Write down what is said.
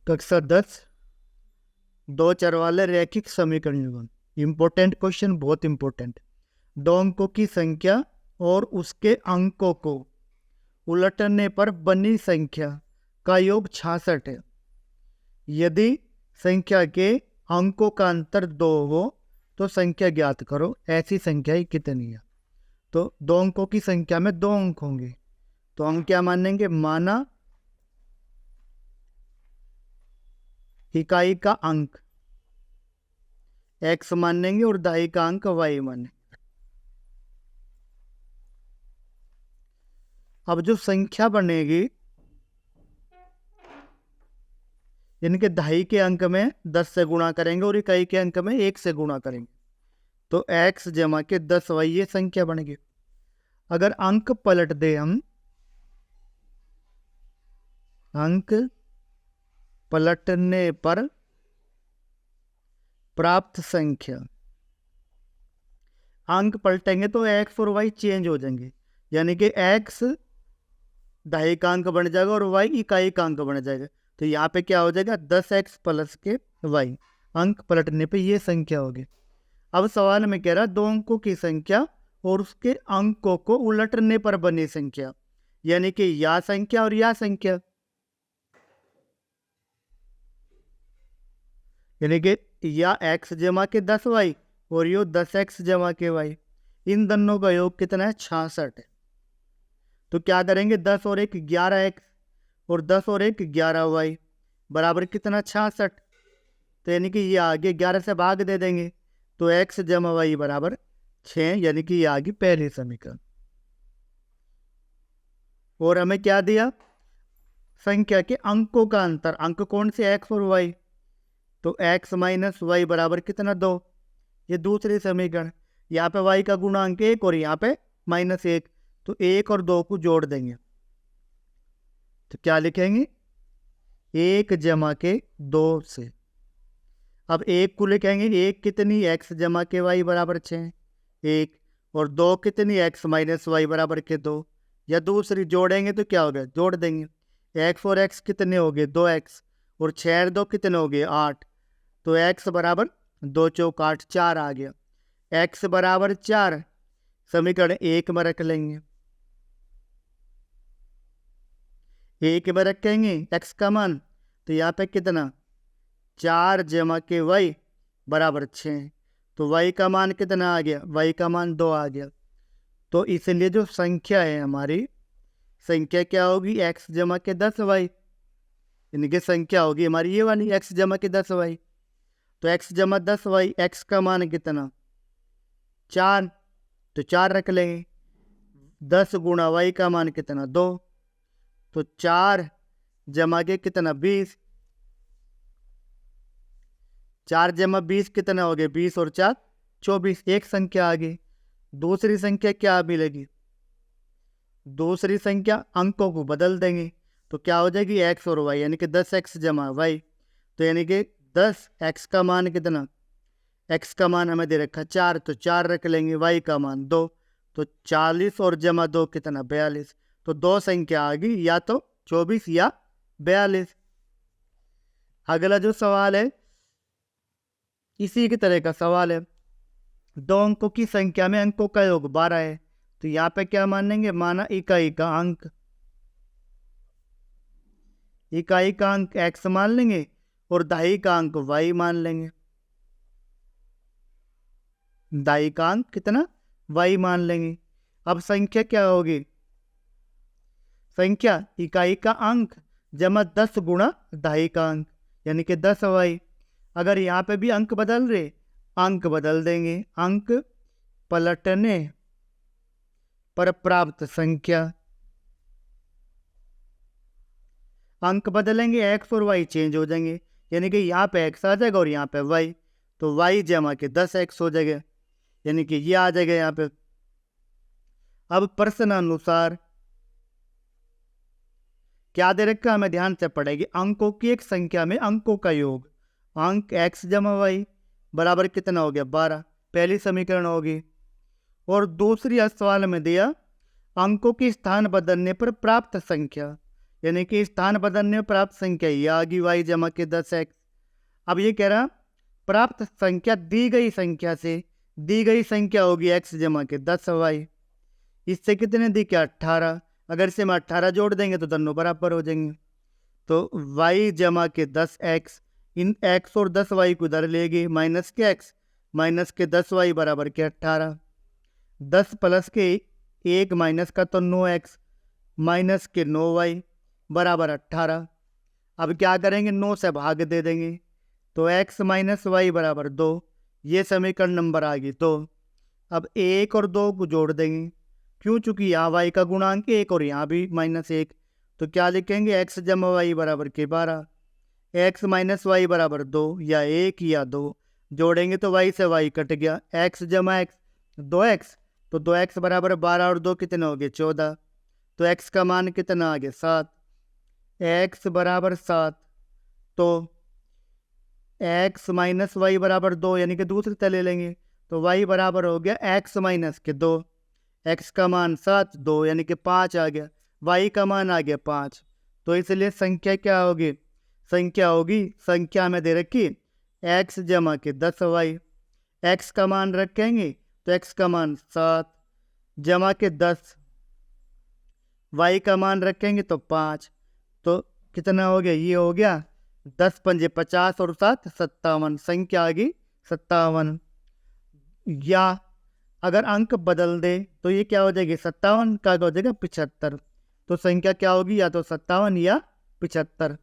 कक्षा 10 दो चर वाले रैखिक समीकरण युग्म। इंपॉर्टेंट क्वेश्चन, बहुत इंपॉर्टेंट। दो अंकों की संख्या और उसके अंकों को उलटने पर बनी संख्या का योग 66 है। यदि संख्या के अंकों का अंतर 2 हो तो संख्या ज्ञात करो। ऐसी संख्या कितनी है? तो दो अंकों की संख्या में 2 अंक होंगे, तो हम क्या मानेंगे? माना इकाई का अंक x मानेंगे और दहाई का अंक y मानेंगे। अब जो संख्या बनेगी, इनके दहाई के अंक में 10 से गुणा करेंगे और इकाई के अंक में 1 से गुणा करेंगे, तो x जमा के 10y ये संख्या बनेगी। अगर अंक पलट दे हम, अंक पलटने पर प्राप्त संख्या, अंक पलटेंगे तो x और y चेंज हो जाएंगे, यानी कि x दहाई का अंक बन जाएगा और y इकाई का अंक बन जाएगा। तो यहाँ पे क्या हो जाएगा? 10x प्लस के y। अंक पलटने पे ये संख्या होगी। अब सवाल में कह रहा दो अंकों की संख्या और उसके अंकों को उलटने पर बनी संख्या, यानी कि या संख्या और या संख्या, यानी कि या x जमा के 10y और यो 10x जमा के y। इन दोनों का योग कितना है? 66 है। तो क्या करेंगे? 10 और 1 11x और 10 और 1 11y बराबर कितना? 66। तो यानी कि ये आगे 11 से भाग दे देंगे, तो x जमा y बराबर 6, यानी कि ये आगे पहली समीकरण। और हमें क्या दिया? संख्या के अंकों का अंतर। अंक कौन से? x और y। तो x माइनस वाई बराबर कितना? 2। ये दूसरी समीकरण। यहाँ पे y का गुणांक 1 और यहाँ पे -1, तो 1 और 2 को जोड़ देंगे, तो क्या लिखेंगे? 1 जमा के 2 से। अब 1 को लिखेंगे, 1 कितनी? x जमा के y बराबर 6, 1, और 2 कितनी? x माइनस वाई बराबर के 2। या दूसरी जोड़ेंगे तो क्या हो गया? जोड़ देंगे, x और x कितने हो गए? 2x, और 6 और 2 कितने हो गए? 8। तो x बराबर 2 चौक 8, 4 आ गया। x बराबर 4 समीकरण 1 में रख लेंगे। 1 में रखेंगे x का मान, तो यहाँ पे कितना? 4 जमा के y बराबर 6। तो y का मान कितना आ गया? y का मान 2 आ गया। तो इसलिए जो संख्या है हमारी, संख्या क्या होगी? x जमा के 10y, यानी कि संख्या होगी हमारी ये वाली, x जमा के 10y। तो x जमा 10y, x का मान कितना? 4, तो 4 रख लेंगे। 10 गुणा y का मान कितना? 2, तो 4 जमा के कितना? 20। 4 जमा 20 कितना हो गया? 20 और 4 24। एक संख्या आ गई। दूसरी संख्या क्या मिलेगी? दूसरी संख्या अंकों को बदल देंगे, तो क्या हो जाएगी? x और y, यानी कि 10x जमा y। तो यानी कि 10x का मान कितना? x का मान हमें दे रखा 4, तो 4 रख लेंगे। y का मान 2, तो 40 और जमा 2 कितना? 42। तो दो संख्या आ गई, या तो 24 या 42। अगला जो सवाल है इसी की तरह का सवाल है। दो अंकों की संख्या में अंकों का योग 12 है, तो यहाँ पे क्या मानेंगे? माना इकाई का अंक, इकाई का अंक x मान लेंगे और दहाई का अंक y मान लेंगे। दहाई का अंक कितना? y मान लेंगे। अब संख्या क्या होगी? संख्या इकाई का अंक जमा 10 गुणा दहाई का अंक, यानी कि 10y। अगर यहाँ पे भी अंक बदल रहे, अंक बदल देंगे। अंक पलटने पर प्राप्त संख्या, अंक बदलेंगे, x और y चेंज हो जाएंगे, यानी कि यहाँ पे x आ जाएगा और यहाँ पे y, तो y जमा के 10x हो जाएगा, यानी कि ये आ जाएगा यहाँ पे। अब प्रश्न अनुसार क्या दे रखा? हमें ध्यान से पढ़ेगी। अंकों की एक संख्या में अंकों का योग, अंक x जमा y बराबर कितना हो गया? 12, पहली समीकरण होगी। और दूसरी सवाल में दिया अंकों की स्थान बदलने पर प्राप्त संख्या, यानी कि स्थान बदलने में प्राप्त संख्या ये आ गई y जमा के 10x। अब ये कह रहा प्राप्त संख्या दी गई संख्या से दी गई संख्या होगी x जमा के 10y। इससे कितने दी क्या 18। अगर इसे हम 18 जोड़ देंगे तो दोनों बराबर हो जाएंगे। तो y जमा के 10x, इन x और 10y को इधर लेगी, माइनस के x माइनस के 10y बराबर के 18। 10 प्लस के 1 माइनस का तो 9x माइनस के 9y बराबर 18। अब क्या करेंगे 9 से भाग दे देंगे तो x माइनस वाई बराबर 2। ये समीकरण नंबर आ गई। तो अब 1 और 2 को जोड़ देंगे, क्यों, चूंकि यहाँ y का गुणांक 1 और यहाँ भी -1। तो क्या लिखेंगे x जमा वाई बराबर के 12। x माइनस वाई बराबर 2 या 1 या 2 जोड़ेंगे तो y से y कट गया, x जमा x 2x, तो 2x बराबर 12 और 2 कितने हो गए 14। तो x का मान कितना आ गया 7। x बराबर 7। तो x माइनस वाई बराबर 2 यानी कि दूसरी तरह ले लेंगे तो y बराबर हो गया x माइनस के 2। x का मान 7, 2 यानी कि 5 आ गया, y का मान आ गया 5। तो इसलिए संख्या क्या होगी, संख्या में दे रखी x जमा के 10y। x का मान रखेंगे तो x का मान 7 जमा के 10, y का मान रखेंगे तो 5। तो कितना हो गया, ये हो गया 10 पंजे 50 और 7 57, संख्या आ गई 57। या अगर अंक बदल दे तो ये क्या हो जाएगी 57 का हो जाएगा 75। तो संख्या क्या होगी, या तो 57 या 75।